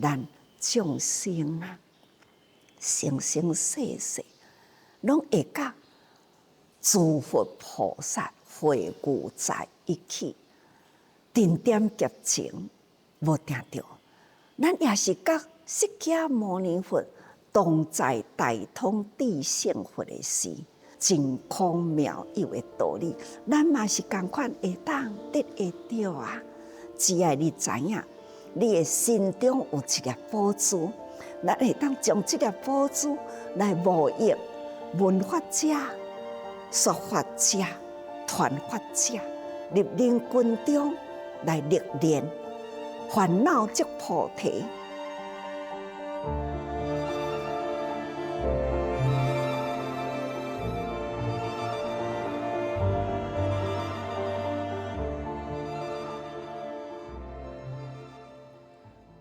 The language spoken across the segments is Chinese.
咱众生啊，生生世世，拢会甲诸佛菩萨会聚在一起，定点结情，无定着。咱也是甲释迦牟尼佛同在大通智胜佛的时，真空妙有的道理，咱嘛是同款会当得会着啊！只要你知影，你的心中有一粒宝珠，咱会当将这粒宝珠来募益闻法者、说法者、传法者，入人群中来历练烦恼即菩提。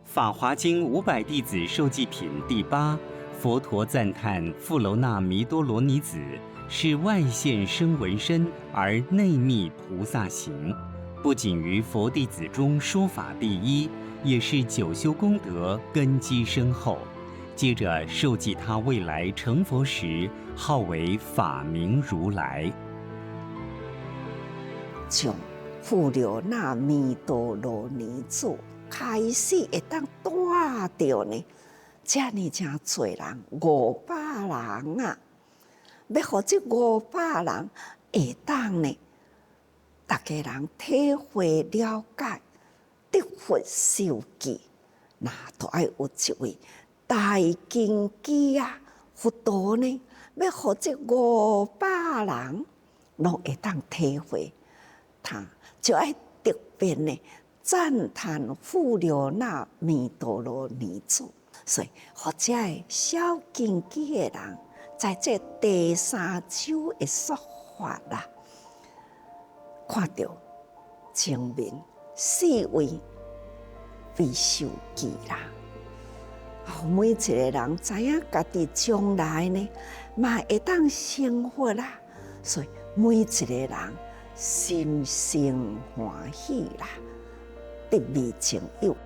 《法华经》500弟子受记品第8，佛陀赞叹富楼那弥多罗尼子是外现声闻身而内密菩萨行，不仅于佛弟子中说法第一，也是久修功德根基深厚。接着受记他未来成佛时，号为法明如来。从富楼那弥多罗尼子开始会当带着呢，这呢真侪人500人啊，要互这500人会当呢，大家人体会了解得佛受记，那都要有一位大根基啊，佛陀呢，要互这500人拢会当体会，他就要特别呢。赞叹富楼那弥多罗尼子，所以或者小根基的人，在这第3周的说法啦，看到前面4位必受记啦。每一个人知影家己将来呢，嘛会当成佛啦，所以每一个人心生欢喜啦。得未情有，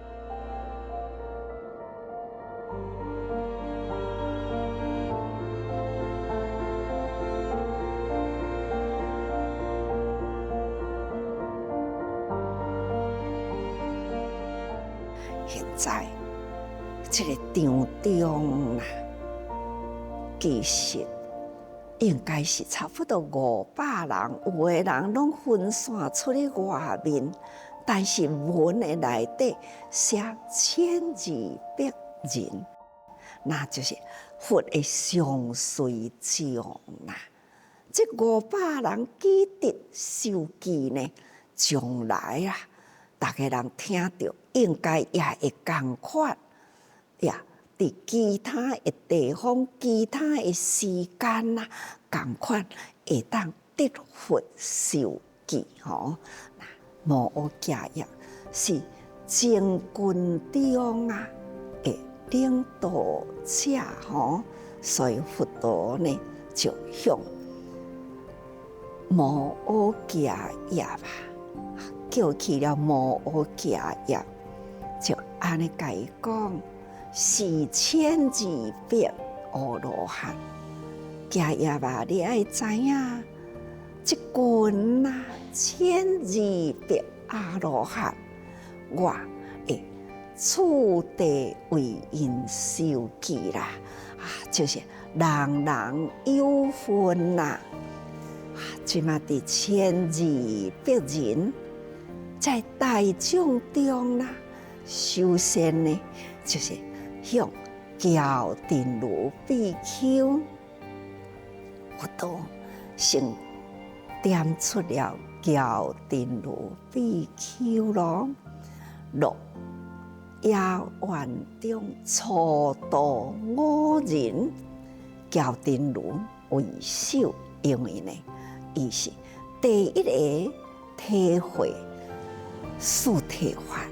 现在这个场中啊，其实应该是差不多500人，有的人拢分散出去外面。但是文的内底写1200人，那就是佛的上随众啦。这500人记得受记呢，将来啊，大家人听到应该也会同款呀。伫其他的地方、其他的时间啦，同款会当得佛受记吼。摩诃迦叶是真群中啊的领导者吼，所以佛陀呢就向摩诃迦叶啊叫起了摩诃迦叶，就安尼甲伊讲4200阿罗汉。迦叶啊，你爱知影，这群啊1200阿罗汉，我会处地为因受记啦，就是人人有份啦。即马伫1200人在大众中啦，首先呢就是向教定如比丘，佛陀先点出了教定如比丘咯，落野苑中初度5人，教定如为首，因为呢，伊是第一个体会四谛法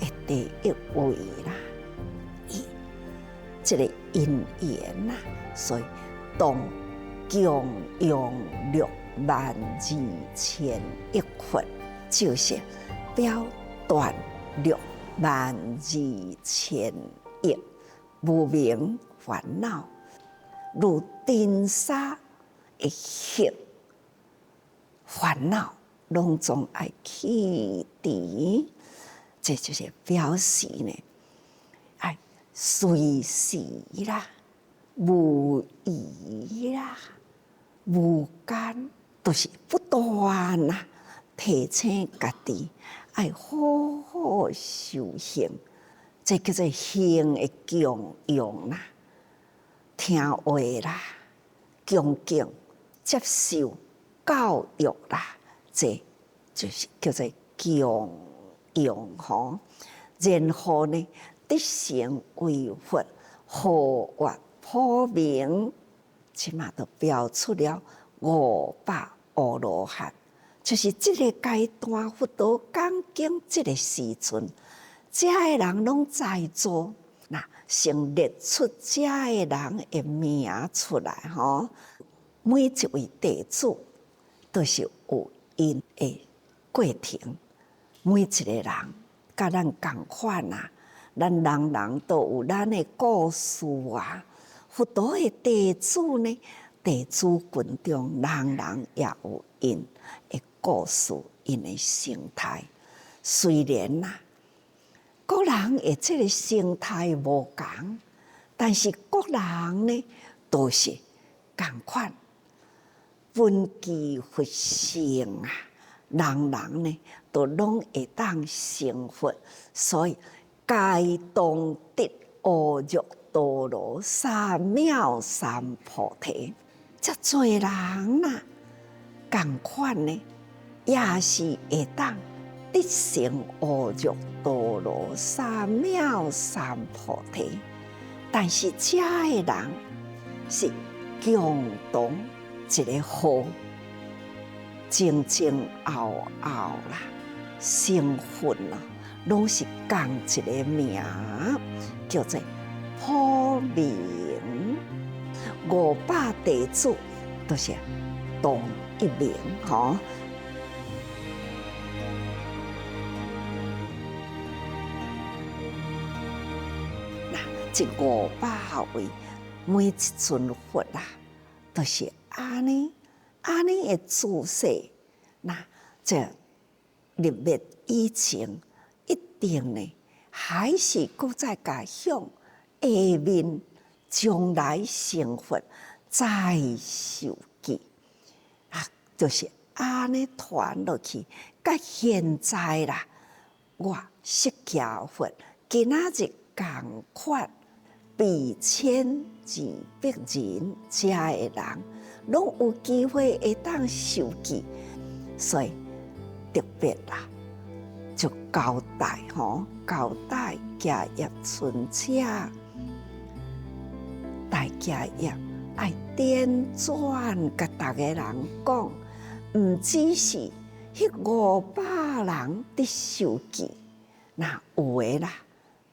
的第一位啦。伊这个因缘啦，所以动共用62000亿佛，就是表断了万二千亿，无明烦恼，如尘沙一黑，烦恼拢总爱去除。这就是表示呢，哎，随时啦，无疑啦，无间，都是不断啦，提醒家己爱好好修行，这叫做行的供用啦，听话啦，恭敬接受教育啦，这就是叫做供用吼。然后呢，得成为佛，护法普明，起码都标出了500阿罗汉。就是这个阶段，佛陀讲经这个时阵，这个人拢在做，那先列出这个人的名出来吼。每一位弟子都是有因的过程，每一个人甲咱同款啊，咱人人都有咱的故事啊。佛陀的弟子呢，弟子群中人人也有因的故事，因的生态。虽然啊，各人的这个生态无同，但是各人呢都是同款。本具佛性啊，人人呢都拢会当成佛，所以皆当得阿耨多罗三藐三菩提。遮多人啊，同款呢，也是会当得成阿耨多罗三藐三菩提。但是遮个人是共同一个好，前前后后啦，成分啊，拢是共一个名，叫做普明。500弟子都是同一名吼。那这500位，每一尊佛啦，都是安尼的姿势。那这入灭以前，一定呢，还是搁再加向下面将来成佛再受记啊，就是安尼传落去。到现在啦，我释迦佛今仔日同款，比1200人遮个人，拢有机会会当受记，所以特别啦，就交代吼，交代家业存者，大家业爱点转，甲大家人讲，毋只是迄500人伫受记，那有诶啦，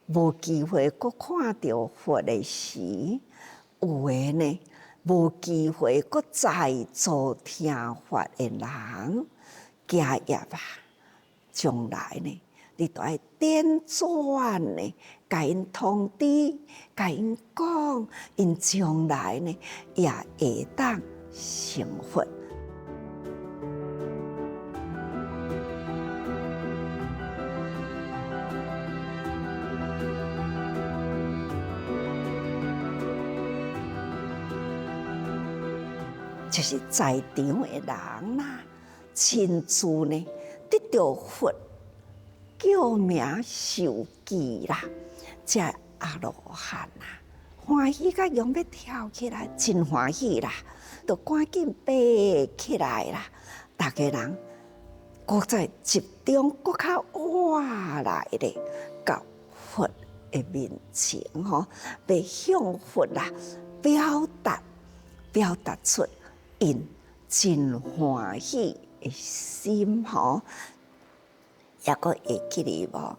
无机会阁看到佛的时，有诶呢，无机会阁在座听法的人，家业啊，将来呢，你都爱点转呢，甲因通知，甲因讲，因将来呢也会当成佛。就是在场的人啦，亲自呢得到佛叫名受记啦，这阿罗汉啊，欢喜甲用要跳起来，真欢喜啦，就赶紧爬起来啦。大家人搁在集中，搁较活来咧，到佛的面前吼，要向佛啦表达出因真欢喜的心吼。也阁会记哩无？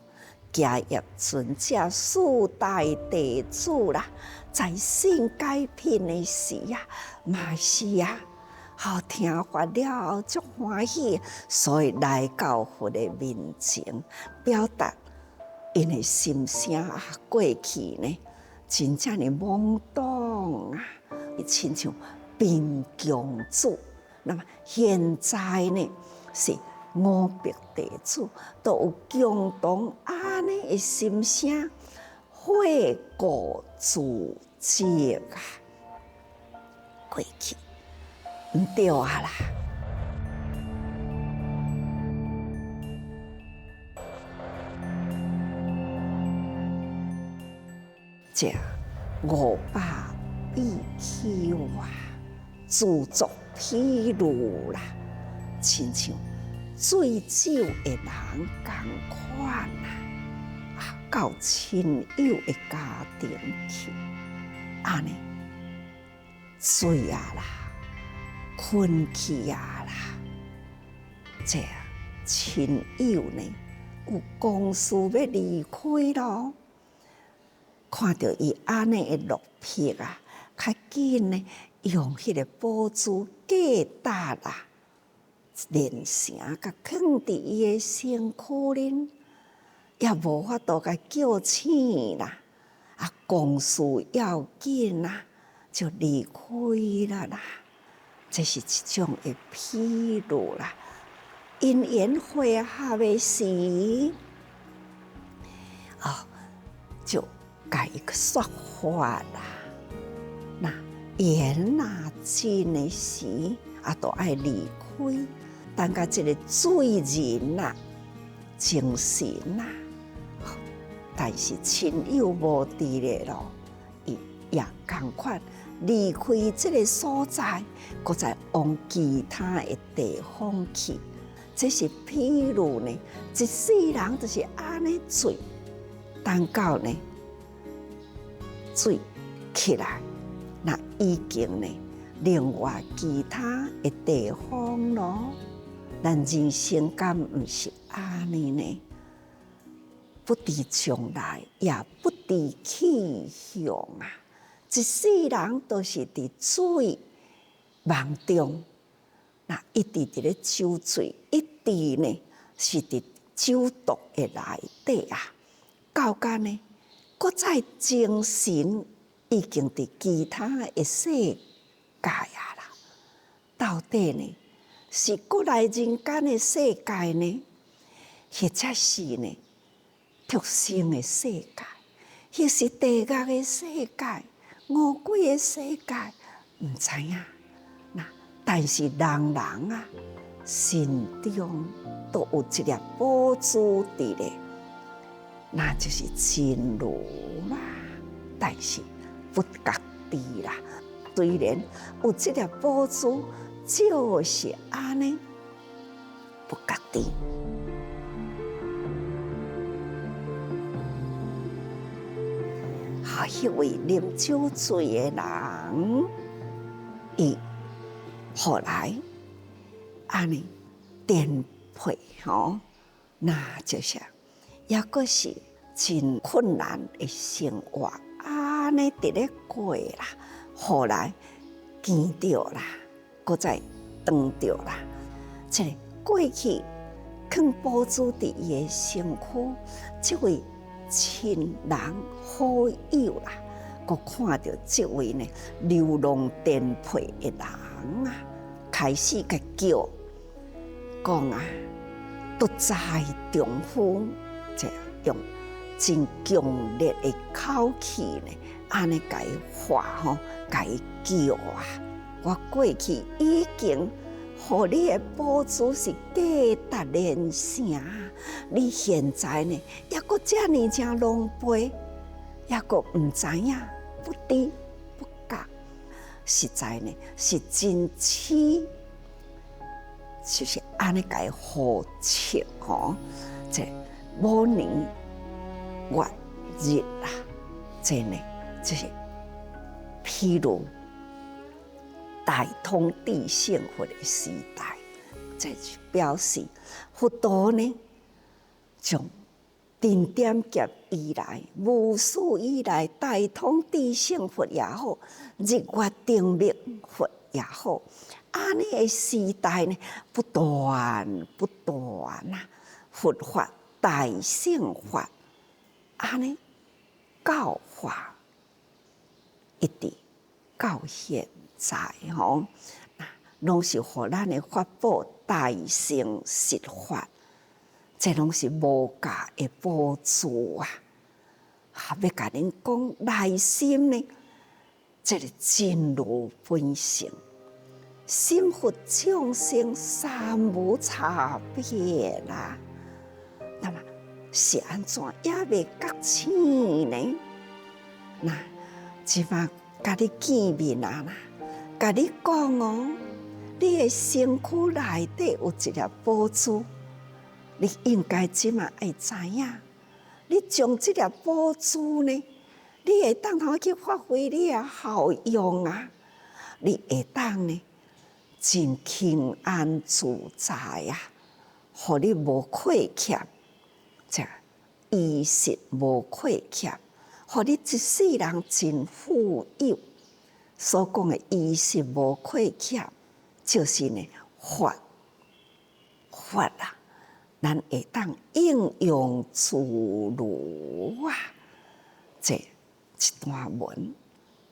迦叶尊者4大弟子啦，在性改品的时啊，嘛是啊，好听法了后足欢喜，所以来到佛的面前，表达因的心声啊，过去呢，真正的懵懂啊，亲像平公主。那么现在呢，是五伯地主都有共同安尼的心声，悔过自责啊！过去唔对啊啦！这529啊，自作披露啦，亲像醉酒的人同款啊，到亲友的家庭去，安尼醉啊啦，困去啊啦，这亲友呢有公事要离开咯。看到伊安尼的落魄啊，较紧呢，用迄个宝珠价值啊，连绳甲放伫伊的身躯恁，也无法度甲叫醒啦。啊，公事要紧啦，就离开了啦。这是一种的披露啦。因缘会合的时，就甲伊说法啦。那缘若尽的时，都爱离开。但甲这个罪人啊，精神啊，但是亲友无伫咧咯，伊也同款离开这个所在，搁再往其他的地方去。这是譬如呢，一世人就是安尼醉，等到呢醉起来，那已经呢另外其他的地方咯。咱人生敢毋是安尼呢？不知将来，也不知去向啊！一世人都是伫水梦中，那一直伫咧酒醉，一直呢是伫酒毒的内底啊。到间呢，搁再精神已经伫其他的世界啊啦。到底呢？是过来人间的世界呢，或者是呢畜生的世界，或是地狱的世界、恶鬼的世界，唔知影。那但是人人啊，心中都有一粒宝珠伫咧，那就是真如啦。但是不觉知啦，虽然有这粒宝珠。就是安尼，不觉知。迄位啉酒醉的人，伊后来安尼颠沛吼，那就是也阁是真困难的生活，安尼伫咧过啦。后来见到啦。搁再当着啦，这个过去放宝珠伫伊的身躯，这位亲人好友啦，搁看到这位呢流浪颠沛的人啊，开始甲叫，讲啊，独裁丈夫，这用真强烈的口气呢，安尼甲伊话吼，甲伊叫啊。我过去已经，互你的宝珠是价值连城，你现在呢，也阁遮尔正狼狽，也阁唔知影，不知不觉，实在呢是真气，就是安尼甲伊呼切吼，这某年月日啊，这呢就是譬如。大通地幸福的时代，这就表示佛陀呢，从顶点劫以来、无数以来，大通地幸福也好，日月定密佛也好，安尼的时代呢，不断啊，佛法大乘法安尼教化一直到现在吼，拢是互咱的法宝大乘实法，这拢是无价的宝珠啊！要甲恁讲内心呢，这个真如本性，心佛众生三无差别啦。那么是安怎也未觉醒呢？那即马甲你见面啊啦，甲你讲哦，你的身躯内底有一粒宝珠，你应该即马爱知影。你将这粒宝珠呢，你会当通去发挥你的效用啊！你会当呢，真轻安自在啊，互你无愧欠，这衣食无愧欠，互你一世人真富有。所讲的衣食无愧欠，就是呢法啊。咱会当应用自如啊！这一段文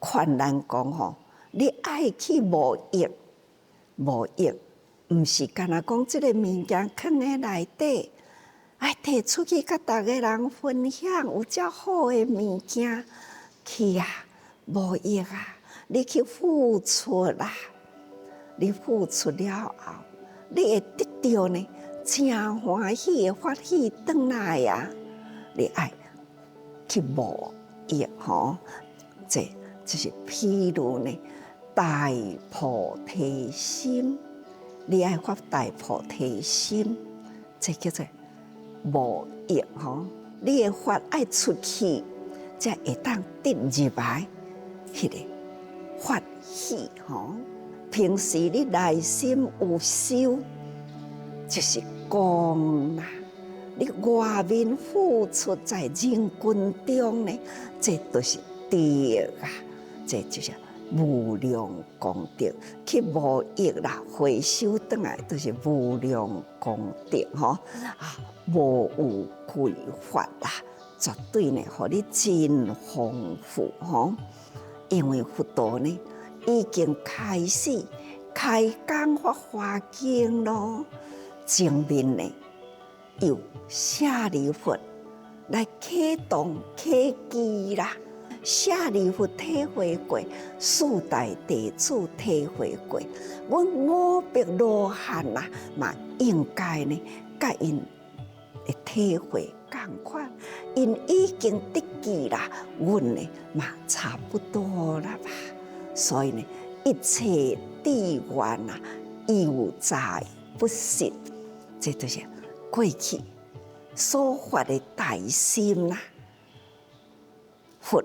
劝咱讲吼，你爱去无益，无益，毋是干那讲即个物件放喺内底，爱摕出去甲逐个人分享，有遮好的物件去啊，无益啊！你去付出啦，你付出了后，你会得到呢？真欢喜的法喜转来啊！你爱去无益吼，这就是譬如呢，大菩提心，你爱发大菩提心，这叫做无益吼。你的法爱出去，才会当得入来，迄个法喜吼。平时你内心有修，就是讲啦，你外面付出在人群中呢，这都是德啊，这就是无量功德，去无益啦，回收转来都是无量功德吼啊，无有匮乏啦，绝对呢，互你真丰富吼。因为佛陀呢，已经开始开讲法华经咯。前面呢，由舍利弗来启动契机啦，舍利弗体会过，四大弟子体会过，阮五百罗汉啊，嘛应该呢，甲因的体会共款，因已经得记啦，阮呢嘛差不多啦吧，所以呢，一切智愿啊，犹在不失。这就是过去所发的大心啦，佛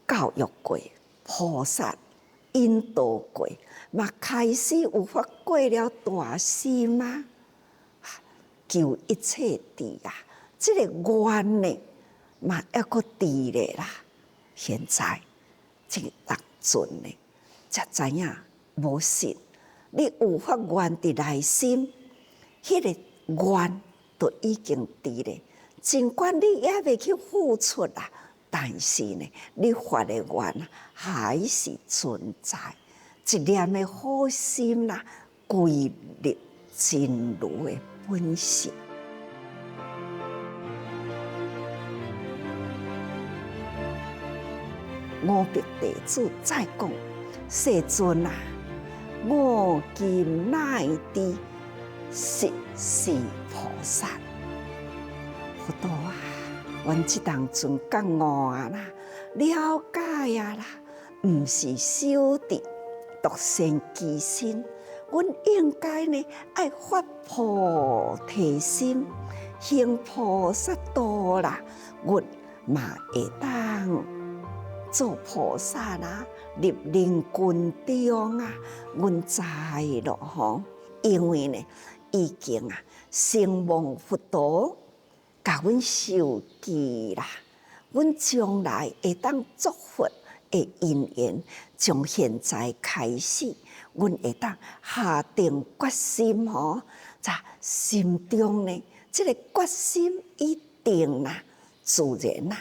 教育过，菩萨引导过，嘛开始有发过了大心啊，求一切智啊，这个愿呢，嘛还阁智咧啦。现在这个当尊呢，才知影无信，你有发愿伫内心。迄个愿都已经伫咧，尽管你也未去付出啦，但是呢，你发的愿还是存在，一念的好心啦，归入真如的本性。五百弟子再讲，世尊啊，我今乃知。实是菩萨，佛陀啊！阮即当阵觉悟啊啦，了解啊啦，毋是修的独善其身，阮应该呢爱发菩提心，行菩萨道啦，阮嘛会当做菩萨啦，入人群中啊，阮知咯吼，因为呢。已经啊，声望佛陀，甲阮受记啦。阮将来会当作佛的因缘，从现在开始，阮会当下定决心吼，在心中呢，这个决心一定啦，自然啦，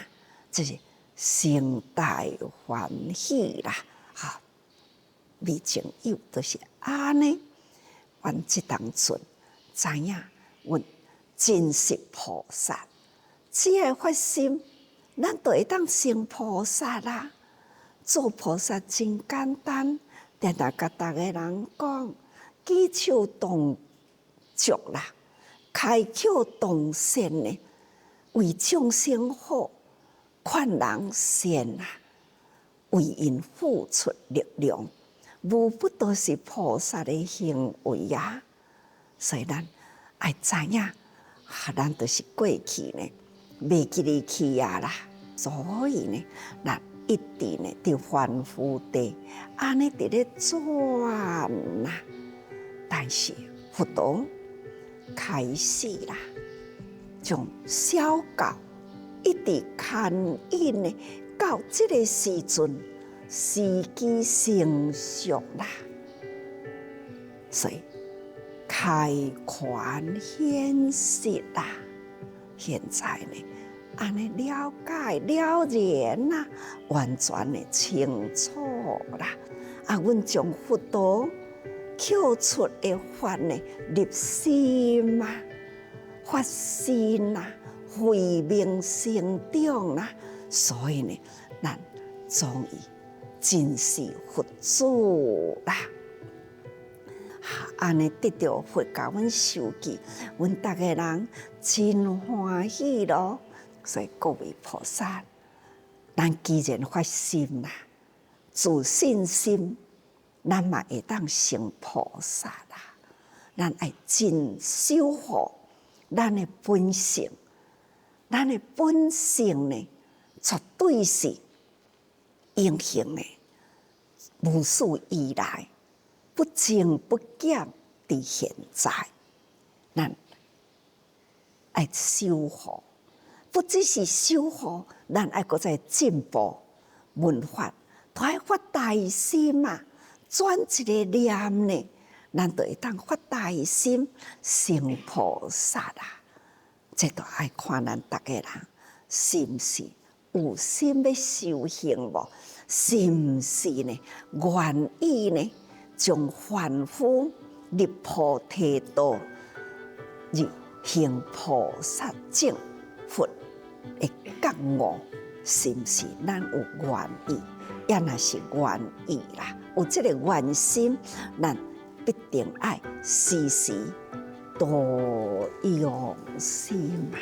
这是心大欢喜啦，哈！未情有就是安尼，阮即当阵知影，阮真实菩萨，只要发心，咱就会当成菩萨啦。做菩萨真简单，定定甲逐个人讲，举手动足啦，开口动善呢，为众生好，劝人善啊，为因付出力量，无不都是菩萨的行为啊。所以咱爱知影，咱就是过去呢，袂记哩去啊啦。所以呢，咱一直呢伫凡夫地，安尼伫咧转啦。但是佛陀开始啦，从小教一直牵引呢，到这个时阵，时机成熟啦，所以开宽显实啦。现在呢，安尼了解了然啦，完全的清楚啦。啊，阮将佛陀口出的法呢，入心啊，发心啊，慧命成长啦。所以呢，咱终于真是佛祖啦。安尼得到佛教阮受记，阮逐个人真欢喜咯。所以各位菩萨，咱既然发心啦，自信心，咱嘛会当成菩萨啦。咱爱真守护咱的本性，咱的本性呢，绝对是永恒的，无始以来不增不减伫现在，咱爱守护。不只是守护，咱爱搁再进步文化，都爱发大心啊！转一个念呢，咱就会当发大心成菩萨啦。这都爱看咱逐个人是毋是有心要修行无？是毋是呢？愿意呢？将凡夫入菩提道，入行菩萨境，佛会觉悟，是毋是咱有愿意？也若是愿意啦，有这个愿心，咱必定爱时时多用心啊。